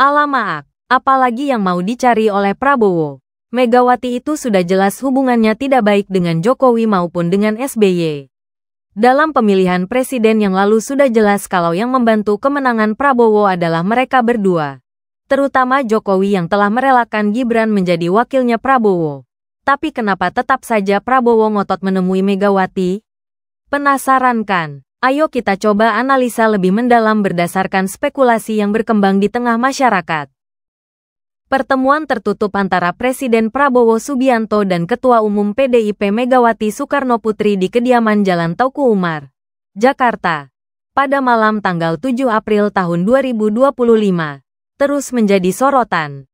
Alamaak, apalagi yang mau dicari oleh Prabowo? Megawati itu sudah jelas hubungannya tidak baik dengan Jokowi maupun dengan SBY. Dalam pemilihan presiden yang lalu sudah jelas kalau yang membantu kemenangan Prabowo adalah mereka berdua. Terutama Jokowi yang telah merelakan Gibran menjadi wakilnya Prabowo. Tapi kenapa tetap saja Prabowo ngotot menemui Megawati? Penasaran kan? Ayo kita coba analisa lebih mendalam berdasarkan spekulasi yang berkembang di tengah masyarakat. Pertemuan tertutup antara Presiden Prabowo Subianto dan Ketua Umum PDIP Megawati Soekarnoputri di kediaman Jalan Tauku Umar, Jakarta, pada malam tanggal 7 April tahun 2025, terus menjadi sorotan.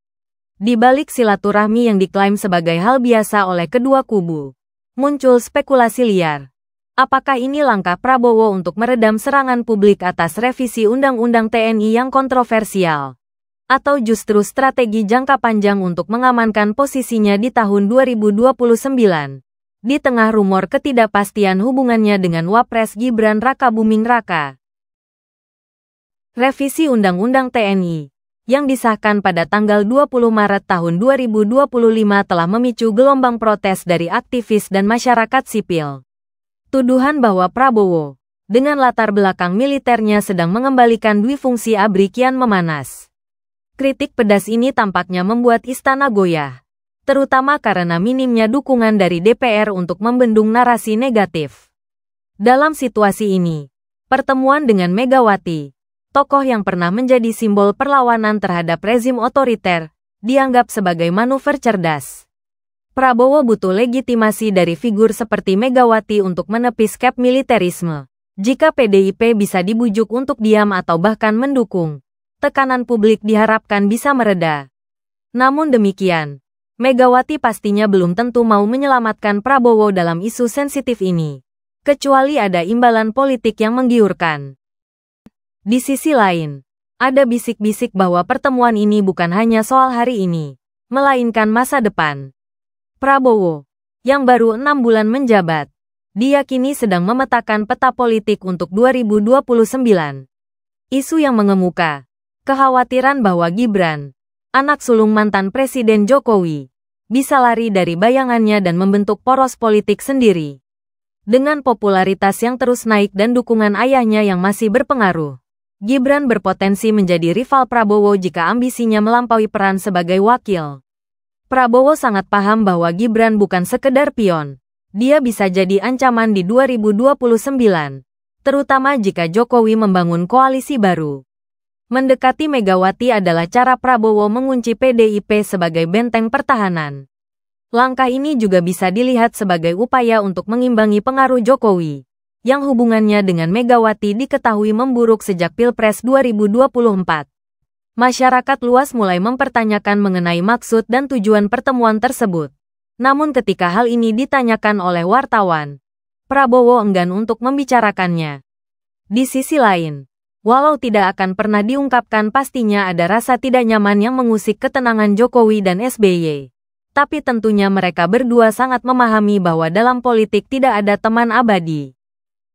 Di balik silaturahmi yang diklaim sebagai hal biasa oleh kedua kubu, muncul spekulasi liar. Apakah ini langkah Prabowo untuk meredam serangan publik atas revisi Undang-Undang TNI yang kontroversial? Atau justru strategi jangka panjang untuk mengamankan posisinya di tahun 2029? Di tengah rumor ketidakpastian hubungannya dengan Wapres Gibran Rakabuming Raka. Revisi Undang-Undang TNI yang disahkan pada tanggal 20 Maret tahun 2025 telah memicu gelombang protes dari aktivis dan masyarakat sipil. Tuduhan bahwa Prabowo, dengan latar belakang militernya sedang mengembalikan duifungsi ABRI kian memanas. Kritik pedas ini tampaknya membuat istana goyah, terutama karena minimnya dukungan dari DPR untuk membendung narasi negatif. Dalam situasi ini, pertemuan dengan Megawati, tokoh yang pernah menjadi simbol perlawanan terhadap rezim otoriter, dianggap sebagai manuver cerdas. Prabowo butuh legitimasi dari figur seperti Megawati untuk menepis cap militerisme. Jika PDIP bisa dibujuk untuk diam atau bahkan mendukung, tekanan publik diharapkan bisa mereda. Namun demikian, Megawati pastinya belum tentu mau menyelamatkan Prabowo dalam isu sensitif ini, kecuali ada imbalan politik yang menggiurkan. Di sisi lain, ada bisik-bisik bahwa pertemuan ini bukan hanya soal hari ini, melainkan masa depan. Prabowo, yang baru 6 bulan menjabat, diyakini sedang memetakan peta politik untuk 2029. Isu yang mengemuka, kekhawatiran bahwa Gibran, anak sulung mantan Presiden Jokowi, bisa lari dari bayangannya dan membentuk poros politik sendiri. Dengan popularitas yang terus naik dan dukungan ayahnya yang masih berpengaruh, Gibran berpotensi menjadi rival Prabowo jika ambisinya melampaui peran sebagai wakil. Prabowo sangat paham bahwa Gibran bukan sekedar pion. Dia bisa jadi ancaman di 2029, terutama jika Jokowi membangun koalisi baru. Mendekati Megawati adalah cara Prabowo mengunci PDIP sebagai benteng pertahanan. Langkah ini juga bisa dilihat sebagai upaya untuk mengimbangi pengaruh Jokowi, yang hubungannya dengan Megawati diketahui memburuk sejak Pilpres 2024. Masyarakat luas mulai mempertanyakan mengenai maksud dan tujuan pertemuan tersebut. Namun ketika hal ini ditanyakan oleh wartawan, Prabowo enggan untuk membicarakannya. Di sisi lain, walau tidak akan pernah diungkapkan pastinya ada rasa tidak nyaman yang mengusik ketenangan Jokowi dan SBY. Tapi tentunya mereka berdua sangat memahami bahwa dalam politik tidak ada teman abadi.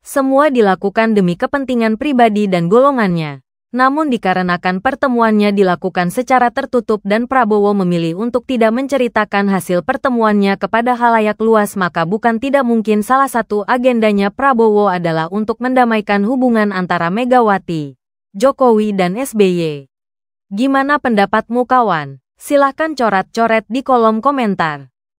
Semua dilakukan demi kepentingan pribadi dan golongannya. Namun dikarenakan pertemuannya dilakukan secara tertutup dan Prabowo memilih untuk tidak menceritakan hasil pertemuannya kepada khalayak luas, maka bukan tidak mungkin salah satu agendanya Prabowo adalah untuk mendamaikan hubungan antara Megawati, Jokowi dan SBY. Gimana pendapatmu kawan? Silahkan coret-coret di kolom komentar.